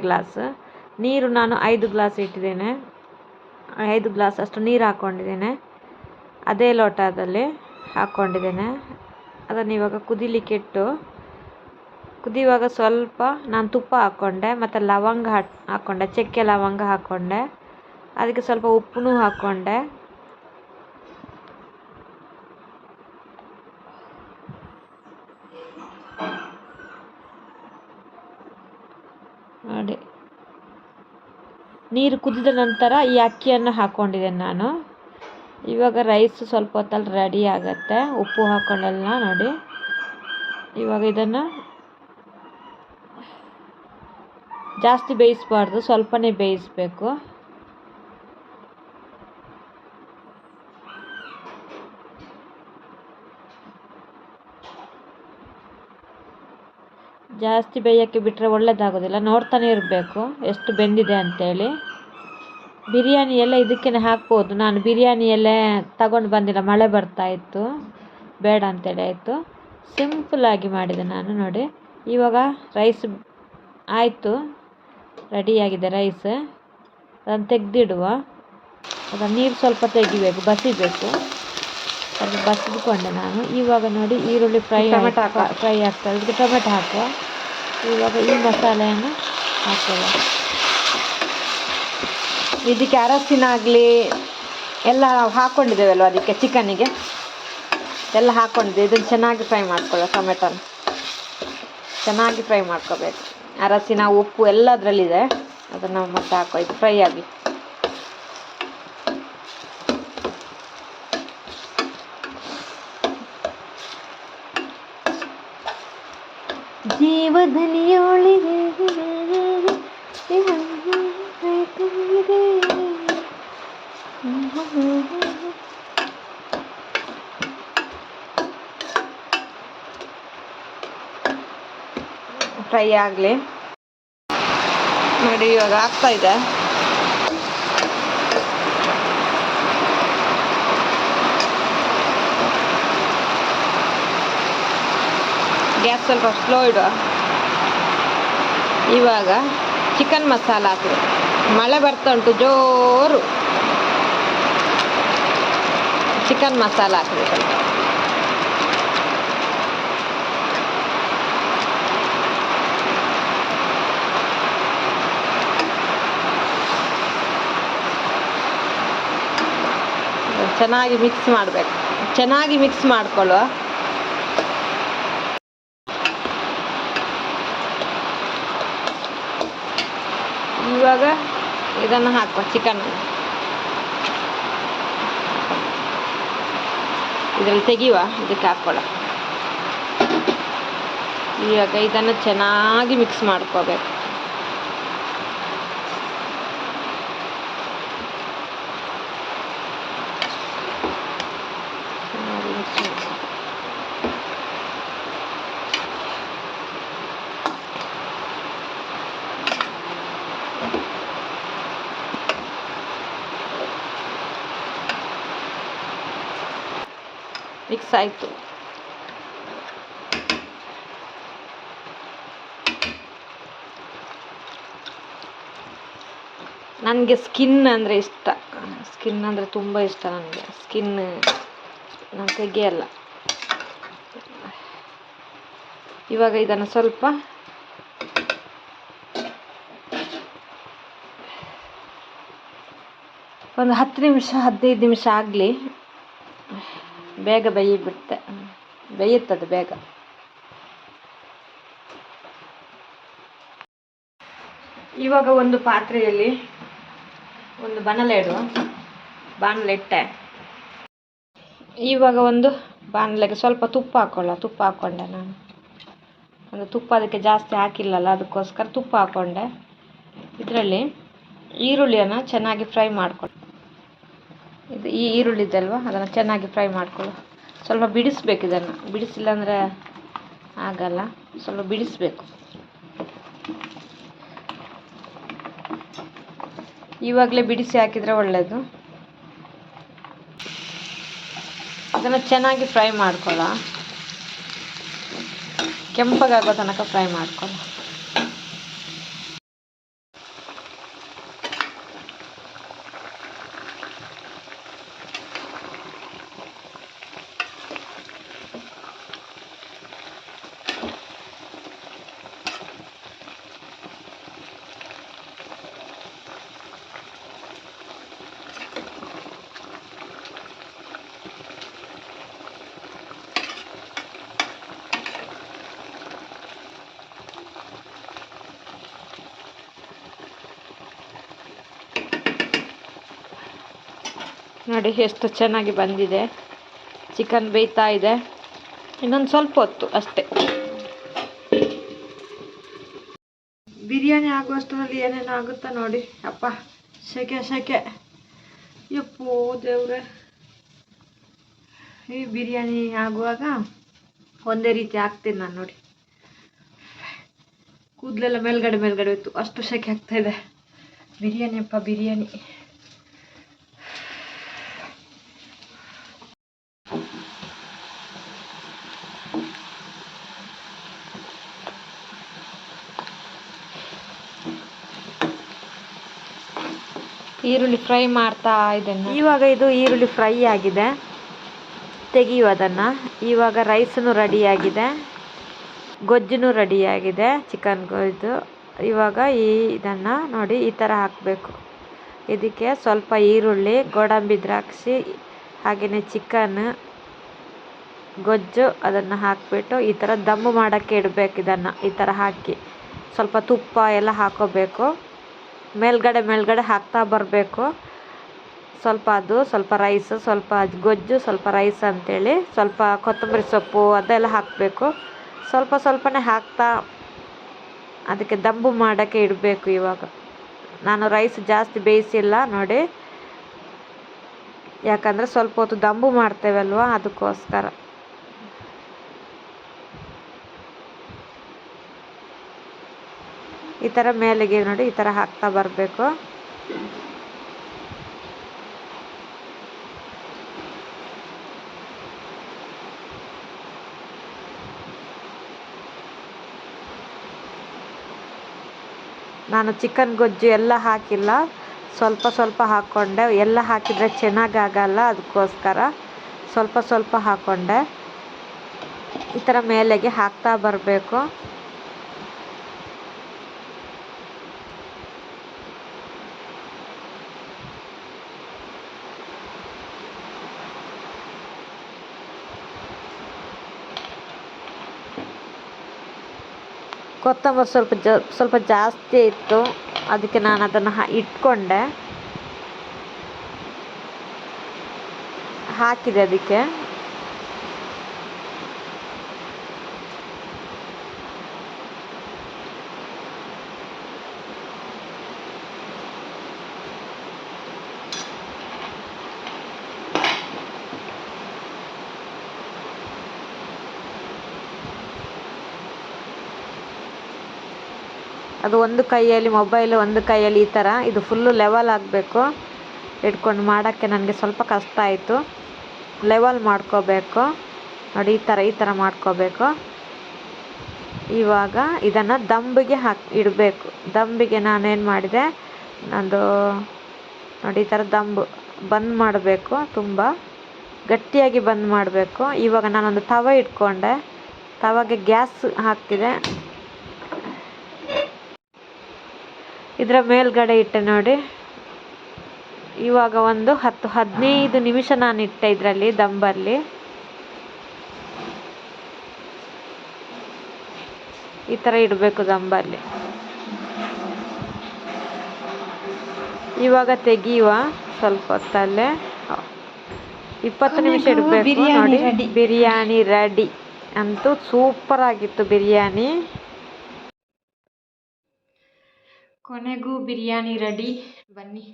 ಗ್ಲಾಸ್ ನೀರು ನಾನು 5 ಗ್ಲಾಸ್ ಇಟ್ಟಿದ್ದೇನೆ. 5 ಗ್ಲಾಸ್ ಅಷ್ಟು ನೀರು ಹಾಕ್ಕೊಂಡಿದ್ದೇನೆ. ಅದೇ ಲೋಟದಲ್ಲಿ ಹಾಕ್ಕೊಂಡಿದ್ದೇನೆ. ಅದನ್ನು ಇವಾಗ ಕುದಿಲಿಕ್ಕೆ ಇಟ್ಟು ಕುದಿಯುವಾಗ ಸ್ವಲ್ಪ ನಾನು ತುಪ್ಪ ಹಾಕ್ಕೊಂಡೆ ಮತ್ತು ಲವಂಗ ಹಾಕ್ಕೊಂಡೆ, ಚಕ್ಕೆ ಲವಂಗ ಹಾಕ್ಕೊಂಡೆ. ಅದಕ್ಕೆ ಸ್ವಲ್ಪ ಉಪ್ಪು ಹಾಕ್ಕೊಂಡೆ. ನೋಡಿ, ನೀರು ಕುದಿದ ನಂತರ ಈ ಅಕ್ಕಿಯನ್ನು ಹಾಕ್ಕೊಂಡಿದ್ದೇನೆ ನಾನು. ಇವಾಗ ರೈಸ್ ಸ್ವಲ್ಪ ಹೊತ್ತಲ್ಲಿ ರೆಡಿ ಆಗುತ್ತೆ. ಉಪ್ಪು ಹಾಕ್ಕೊಂಡೆಲ್ಲ ನೋಡಿ. ಇವಾಗ ಇದನ್ನು ಜಾಸ್ತಿ ಬೇಯಿಸಬಾರ್ದು, ಸ್ವಲ್ಪನೇ ಬೇಯಿಸಬೇಕು. ಜಾಸ್ತಿ ಬೇಯೋಕ್ಕೆ ಬಿಟ್ಟರೆ ಒಳ್ಳೆಯದಾಗೋದಿಲ್ಲ. ನೋಡ್ತಾನೆ ಇರಬೇಕು ಎಷ್ಟು ಬೆಂದಿದೆ ಅಂತೇಳಿ. ಬಿರಿಯಾನಿ ಎಲ್ಲ ಇದಕ್ಕೇ ಹಾಕ್ಬೋದು. ನಾನು ಬಿರಿಯಾನಿ ಎಲೆ ತಗೊಂಡು ಬಂದಿಲ್ಲ, ಮಳೆ ಬರ್ತಾ ಇತ್ತು, ಬೇಡ ಅಂತೇಳಿ ಆಯಿತು. ಸಿಂಪಲ್ಲಾಗಿ ಮಾಡಿದೆ ನಾನು ನೋಡಿ. ಇವಾಗ ರೈಸ್ ಆಯಿತು, ರೆಡಿಯಾಗಿದೆ ರೈಸ್. ಅದನ್ನು ತೆಗೆದಿಡುವ. ಅದನ್ನು ನೀರು ಸ್ವಲ್ಪ ತೆಗಿಬೇಕು, ಬಸಿಬೇಕು. ಅದು ಬಸಿದುಕೊಂಡೆ ನಾನು. ಇವಾಗ ನೋಡಿ ಈರುಳ್ಳಿ ಫ್ರೈ ಆಗ್ತದೆ. ಇದಕ್ಕೆ ಟೊಮೆಟೊ ಹಾಕುವ. ಇವಾಗ ಈ ಮಸಾಲೆಯನ್ನು ಹಾಕುವ. ಇದಕ್ಕೆ ಅರಸಿನ ಆಗಲಿ ಎಲ್ಲ ನಾವು ಹಾಕ್ಕೊಂಡಿದ್ದೇವಲ್ವ, ಅದಕ್ಕೆ ಚಿಕನ್ನಿಗೆ ಎಲ್ಲ ಹಾಕ್ಕೊಂಡಿದ್ದೆ. ಇದನ್ನು ಚೆನ್ನಾಗಿ ಫ್ರೈ ಮಾಡ್ಕೊಳ್ಳೋ. ಟೊಮೆಟೊನ ಚೆನ್ನಾಗಿ ಫ್ರೈ ಮಾಡ್ಕೋಬೇಕು. ಅರಸಿನ ಉಪ್ಪು ಎಲ್ಲ ಅದರಲ್ಲಿದೆ. ಅದನ್ನು ಮತ್ತೆ ಹಾಕೋ, ಇದು ಫ್ರೈ ಆಗಿ. ಜೀವಧನಿಯೋಳಿಗೆ ಫ್ರೈ ಆಗಲಿ ನೋಡಿ. ಇವಾಗ ಆಗ್ತಾ ಇದೆ. ಗ್ಯಾಸ್ ಸ್ವಲ್ಪ ಸ್ಲೋ ಇಡುವ. ಇವಾಗ ಚಿಕನ್ ಮಸಾಲ ಹಾಕಿದೆ. ಮಳೆ ಬರ್ತಾ ಉಂಟು ಜೋರು. ಚಿಕನ್ ಮಸಾಲ ಹಾಕಿದೆ ಸ್ವಲ್ಪ. ಚೆನ್ನಾಗಿ ಮಿಕ್ಸ್ ಮಾಡಬೇಕು. ಚೆನ್ನಾಗಿ ಮಿಕ್ಸ್ ಮಾಡ್ಕೊಳ್ಳುವ. ಇವಾಗ ಇದನ್ನು ಹಾಕುವ, ಚಿಕನ್ ಇದರಲ್ಲಿ ತೆಗಿಯುವ, ಇದಕ್ಕೆ ಹಾಕ್ಕೊಳ್ಳ. ಇವಾಗ ಇದನ್ನು ಚೆನ್ನಾಗಿ ಮಿಕ್ಸ್ ಮಾಡ್ಕೋಬೇಕು. ಮಿಕ್ಸ್ ಆಯಿತು. ನನಗೆ ಸ್ಕಿನ್ ಅಂದರೆ ಇಷ್ಟ. ಸ್ಕಿನ್ ಅಂದರೆ ತುಂಬ ಇಷ್ಟ ನನಗೆ. ಸ್ಕಿನ್ ನಾನು ತೆಗೆಯಲ್ಲ. ಇವಾಗ ಇದನ್ನು ಸ್ವಲ್ಪ ಒಂದು 10 ನಿಮಿಷ 15 ನಿಮಿಷ ಆಗಲಿ. ಬೇಗ ಬೇಯುತ್ತದೆ ಬೇಗ. ಇವಾಗ ಒಂದು ಪಾತ್ರೆಯಲ್ಲಿ ಒಂದು ಬಾಣಲೆ ಇಡುವ. ಬಾಣಲೆ ಇಟ್ಟೆ. ಇವಾಗ ಒಂದು ಬಾಣಲೆಗೆ ಸ್ವಲ್ಪ ತುಪ್ಪ ಹಾಕ್ಕೊಳ್ಳ. ತುಪ್ಪ ಹಾಕ್ಕೊಂಡೆ ನಾನು. ಒಂದು ತುಪ್ಪ ಅದಕ್ಕೆ ಜಾಸ್ತಿ ಹಾಕಿಲ್ಲಲ್ಲ, ಅದಕ್ಕೋಸ್ಕರ ತುಪ್ಪ ಹಾಕ್ಕೊಂಡೆ. ಇದರಲ್ಲಿ ಈರುಳ್ಳಿಯನ್ನು ಚೆನ್ನಾಗಿ ಫ್ರೈ ಮಾಡ್ಕೊಳ್ಳಿ. ಇದು ಈ ಈರುಳ್ಳಿ ಇದಲ್ವ, ಅದನ್ನು ಚೆನ್ನಾಗಿ ಫ್ರೈ ಮಾಡ್ಕೊಳ್ಳು. ಸ್ವಲ್ಪ ಬಿಡಿಸ್ಬೇಕು. ಇದನ್ನು ಬಿಡಿಸಿಲ್ಲ ಅಂದರೆ ಆಗಲ್ಲ. ಸ್ವಲ್ಪ ಬಿಡಿಸ್ಬೇಕು. ಇವಾಗಲೇ ಬಿಡಿಸಿ ಹಾಕಿದರೆ ಒಳ್ಳೆಯದು. ಅದನ್ನು ಚೆನ್ನಾಗಿ ಫ್ರೈ ಮಾಡ್ಕೊಳ್ಳ. ಕೆಂಪಗಾಗೋ ತನಕ ಫ್ರೈ ಮಾಡ್ಕೊಳ್ಳ. ನೋಡಿ ಎಷ್ಟು ಚೆನ್ನಾಗಿ ಬಂದಿದೆ. ಚಿಕನ್ ಬೇಯ್ತಾ ಇದೆ. ಇನ್ನೊಂದು ಸ್ವಲ್ಪ ಹೊತ್ತು ಅಷ್ಟೇ. ಬಿರಿಯಾನಿ ಆಗುವಷ್ಟರಲ್ಲಿ ಏನೇನು ಆಗುತ್ತಾ ನೋಡಿ. ಅಪ್ಪ, ಸೆಕೆ ಯಪ್ಪೋ ದೇವ್ರೆ. ಈ ಬಿರಿಯಾನಿ ಆಗುವಾಗ ಒಂದೇ ರೀತಿ ಆಗ್ತೀನಿ ನಾನು ನೋಡಿ. ಕೂದಲೆಲ್ಲ ಮೇಲ್ಗಡೆ ಇತ್ತು, ಅಷ್ಟು ಸೆಕೆ ಆಗ್ತಾ ಇದೆ. ಬಿರಿಯಾನಿ ಅಪ್ಪ, ಬಿರಿಯಾನಿ. ಈರುಳ್ಳಿ ಫ್ರೈ ಮಾಡ್ತಾ ಇದ್ದೇನೆ. ಇವಾಗ ಇದು ಈರುಳ್ಳಿ ಫ್ರೈ ಆಗಿದೆ. ತೆಗೆಯುವ ಅದನ್ನು. ಇವಾಗ ರೈಸನ್ನು ರೆಡಿಯಾಗಿದೆ, ಗೊಜ್ಜು ರೆಡಿಯಾಗಿದೆ, ಚಿಕನ್ ಗೊಜ್ಜು. ಇವಾಗ ಇದನ್ನು ನೋಡಿ ಈ ಥರ ಹಾಕಬೇಕು. ಇದಕ್ಕೆ ಸ್ವಲ್ಪ ಈರುಳ್ಳಿ, ಗೋಡಂಬಿ ದ್ರಾಕ್ಷಿ, ಹಾಗೆಯೇ ಚಿಕನ್ ಗೊಜ್ಜು ಅದನ್ನು ಹಾಕಿಬಿಟ್ಟು ಈ ಥರ ದಮ್ಮು ಮಾಡೋಕ್ಕೆ ಇಡಬೇಕು. ಇದನ್ನು ಈ ಥರ ಹಾಕಿ ಸ್ವಲ್ಪ ತುಪ್ಪ ಎಲ್ಲ ಹಾಕೋಬೇಕು. ಮೇಲ್ಗಡೆ ಹಾಕ್ತಾ ಬರಬೇಕು. ಸ್ವಲ್ಪ ಅದು, ಸ್ವಲ್ಪ ರೈಸ್, ಸ್ವಲ್ಪ ಗೊಜ್ಜು, ಸ್ವಲ್ಪ ರೈಸ್ ಅಂತೇಳಿ ಸ್ವಲ್ಪ ಕೊತ್ತಂಬರಿ ಸೊಪ್ಪು ಅದೆಲ್ಲ ಹಾಕಬೇಕು. ಸ್ವಲ್ಪನೇ ಹಾಕ್ತಾ ಅದಕ್ಕೆ ದಮ್ಮು ಮಾಡೋಕ್ಕೆ ಇಡಬೇಕು. ಇವಾಗ ನಾನು ರೈಸ್ ಜಾಸ್ತಿ ಬೇಯಿಸಿಲ್ಲ ನೋಡಿ, ಯಾಕಂದರೆ ಸ್ವಲ್ಪ ಹೊತ್ತು ದಮ್ಮು ಮಾಡ್ತೇವಲ್ವ, ಅದಕ್ಕೋಸ್ಕರ. ಈ ಥರ ಮೇಲೆಗೆ ನೋಡಿ ಈ ಥರ ಹಾಕ್ತಾ ಬರಬೇಕು. ನಾನು ಚಿಕನ್ ಗೊಜ್ಜು ಎಲ್ಲ ಹಾಕಿಲ್ಲ, ಸ್ವಲ್ಪ ಹಾಕ್ಕೊಂಡೆ. ಎಲ್ಲ ಹಾಕಿದರೆ ಚೆನ್ನಾಗಾಗಲ್ಲ, ಅದಕ್ಕೋಸ್ಕರ ಸ್ವಲ್ಪ ಹಾಕ್ಕೊಂಡೆ. ಈ ಥರ ಮೇಲೆಗೆ ಹಾಕ್ತಾ ಬರಬೇಕು. ಕೊತ್ತಂಬರಿ ಸ್ವಲ್ಪ ಜಾಸ್ತಿ ಇತ್ತು, ಅದಕ್ಕೆ ನಾನು ಅದನ್ನು ಇಟ್ಕೊಂಡೆ, ಹಾಕಿದೆ ಅದಕ್ಕೆ. ಅದು ಒಂದು ಕೈಯಲ್ಲಿ ಮೊಬೈಲ್, ಒಂದು ಕೈಯಲ್ಲಿ ಈ ಥರ ಇದು ಫುಲ್ಲು ಲೆವೆಲ್ ಆಗಬೇಕು. ಇಟ್ಕೊಂಡು ಮಾಡೋಕ್ಕೆ ನನಗೆ ಸ್ವಲ್ಪ ಕಷ್ಟ ಆಯಿತು. ಲೆವೆಲ್ ಮಾಡ್ಕೋಬೇಕು ನೋಡಿ, ಈ ಥರ ಮಾಡ್ಕೋಬೇಕು. ಇವಾಗ ಇದನ್ನು ದಂಬಿಗೆ ಇಡಬೇಕು. ದಂಬಿಗೆ ನಾನೇನು ಮಾಡಿದೆ, ನಂದು ನೋಡಿ ಈ ಥರ ಬಂದ್ ಮಾಡಬೇಕು, ತುಂಬ ಗಟ್ಟಿಯಾಗಿ ಬಂದ್ ಮಾಡಬೇಕು. ಇವಾಗ ನಾನೊಂದು ತವ ಇಟ್ಕೊಂಡೆ, ತವಾಗೆ ಗ್ಯಾಸ್ ಹಾಕ್ತಿದೆ, ಇದರ ಮೇಲ್ಗಡೆ ಇಟ್ಟೆ ನೋಡಿ. ಇವಾಗ ಒಂದು 10-15 ನಿಮಿಷ ನಾನು ಇಟ್ಟೆ ಇದರಲ್ಲಿ, ದಂಬಲ್ಲಿ. ಈ ಥರ ಇಡಬೇಕು ದಂಬಲ್ಲಿ. ಇವಾಗ ತೆಗಿಯುವ ಸ್ವಲ್ಪ ಹೊತ್ತಲ್ಲೇ, 20 ನಿಮಿಷ ಇಡಬೇಕು ನೋಡಿ. ಬಿರಿಯಾನಿ ರೆಡಿ. ಅಂತೂ ಸೂಪರ್ ಆಗಿತ್ತು ಬಿರಿಯಾನಿ. ಕೊನೆಗೂ ಬಿರಿಯಾನಿ ರೆಡಿ. ಬನ್ನಿ.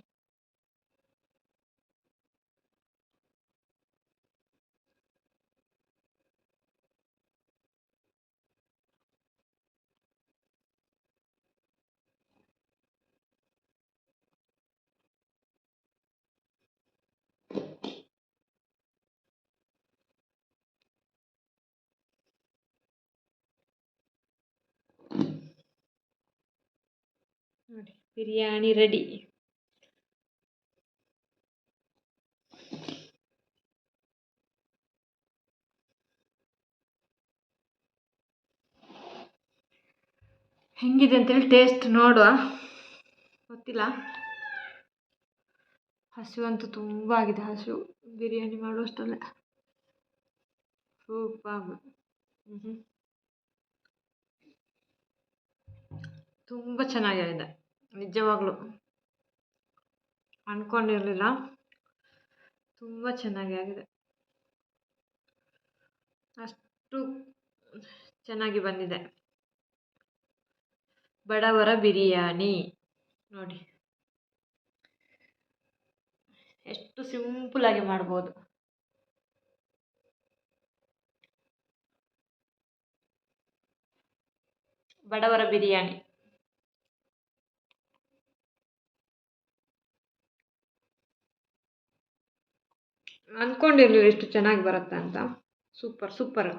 ನೋಡಿ ಬಿರಿಯಾನಿ ರೆಡಿ. ಹೆಂಗಿದೆ ಅಂತೇಳಿ ಟೇಸ್ಟ್ ನೋಡುವ, ಗೊತ್ತಿಲ್ಲ. ಹಸಿವಂತೂ ತುಂಬ ಆಗಿದೆ, ಹಸಿವು ಬಿರಿಯಾನಿ ಮಾಡುವಷ್ಟಲ್ಲೇ. ಸೂಪರ್. ತುಂಬ ಚೆನ್ನಾಗಿದೆ ನಿಜವಾಗ್ಲೂ, ಅಂದ್ಕೊಂಡಿರಲಿಲ್ಲ. ತುಂಬ ಚೆನ್ನಾಗಿ ಆಗಿದೆ, ಅಷ್ಟು ಚೆನ್ನಾಗಿ ಬಂದಿದೆ. ಬಡವರ ಬಿರಿಯಾನಿ ನೋಡಿ, ಎಷ್ಟು ಸಿಂಪಲ್ ಆಗಿ ಮಾಡ್ಬೋದು. ಬಡವರ ಬಿರಿಯಾನಿ. ಅಂದ್ಕೊಂಡಿರ್ಲಿಲ್ಲ ಇಷ್ಟು ಚೆನ್ನಾಗಿ ಬರುತ್ತೆ ಅಂತ. ಸೂಪರ್.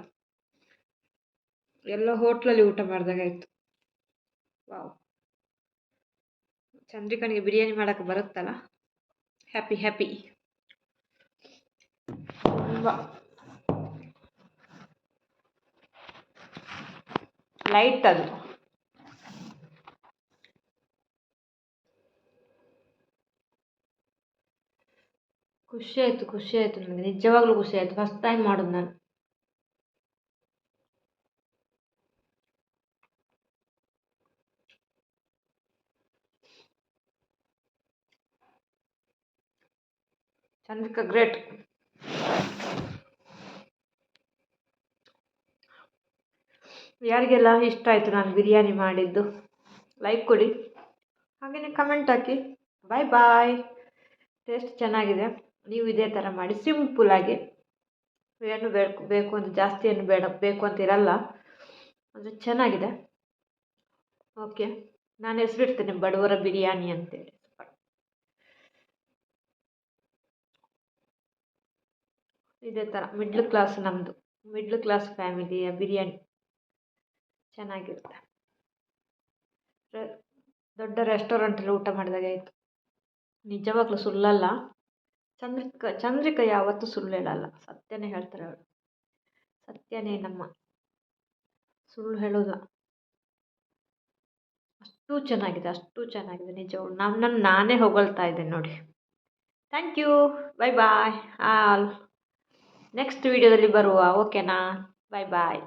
ಎಲ್ಲ ಹೋಟ್ಲಲ್ಲಿ ಊಟ ಮಾಡಿದಾಗಾಯ್ತು. ವಾವ್. ಚಂದ್ರಿಕನಿಗೆ ಬಿರಿಯಾನಿ ಮಾಡೋಕ್ಕೆ ಬರುತ್ತಲ್ಲ, ಹ್ಯಾಪಿ. ತುಂಬ ಲೈಟ್ ಅದು. ಖುಷಿ ಆಯಿತು ನನಗೆ, ನಿಜವಾಗ್ಲೂ ಖುಷಿ ಆಯಿತು. ಫಸ್ಟ್ ಟೈಮ್ ಮಾಡೋದು ನಾನು. ಚಂದ್ರಿಕಾ ಗ್ರೇಟ್. ಯಾರಿಗೆಲ್ಲ ಇಷ್ಟ ಆಯಿತು ನಾನು ಬಿರಿಯಾನಿ ಮಾಡಿದ್ದು, ಲೈಕ್ ಕೊಡಿ, ಹಾಗೆಯೇ ಕಮೆಂಟ್ ಹಾಕಿ. ಬಾಯ್. ಟೇಸ್ಟ್ ಚೆನ್ನಾಗಿದೆ. ನೀವು ಇದೇ ಥರ ಮಾಡಿ ಸಿಂಪಲ್ಲಾಗಿ. ಏನು ಬೇಕು ಅಂತ ಜಾಸ್ತಿ ಏನು ಬೇಕು ಅಂತ ಇರಲ್ಲ, ಅದು ಚೆನ್ನಾಗಿದೆ. ಓಕೆ, ನಾನು ಹೆಸರಿಡ್ತೇನೆ ಬಡವರ ಬಿರಿಯಾನಿ ಅಂತೇಳಿ. ಇದೇ ಥರ ಮಿಡ್ಲ್ ಕ್ಲಾಸ್ ಫ್ಯಾಮಿಲಿಯ ಬಿರಿಯಾನಿ ಚೆನ್ನಾಗಿರುತ್ತೆ. ದೊಡ್ಡ ರೆಸ್ಟೋರೆಂಟಲ್ಲಿ ಊಟ ಮಾಡಿದಾಗಾಯಿತು. ನಿಜವಾಗ್ಲೂ ಸುಳ್ಳಲ್ಲ. ಚಂದ್ರಿಕಾ ಯಾವತ್ತೂ ಸುಳ್ಳು ಹೇಳಲ್ಲ, ಸತ್ಯನೇ ಹೇಳ್ತಾರೆ ಅವಳು. ಸತ್ಯನೇ ನಮ್ಮ, ಸುಳ್ಳು ಹೇಳೋಲ್ಲ. ಅಷ್ಟು ಚೆನ್ನಾಗಿದೆ ನಿಜವಾಗ್ಲೂ. ನನ್ನನ್ನು ನಾನೇ ಹೊಗಳ್ತಾ ಇದ್ದೇನೆ ನೋಡಿ. Thank you. Bye all. Next ವಿಡಿಯೋದಲ್ಲಿ ಬರುವ, ಓಕೆನಾ? ಬಾಯ್.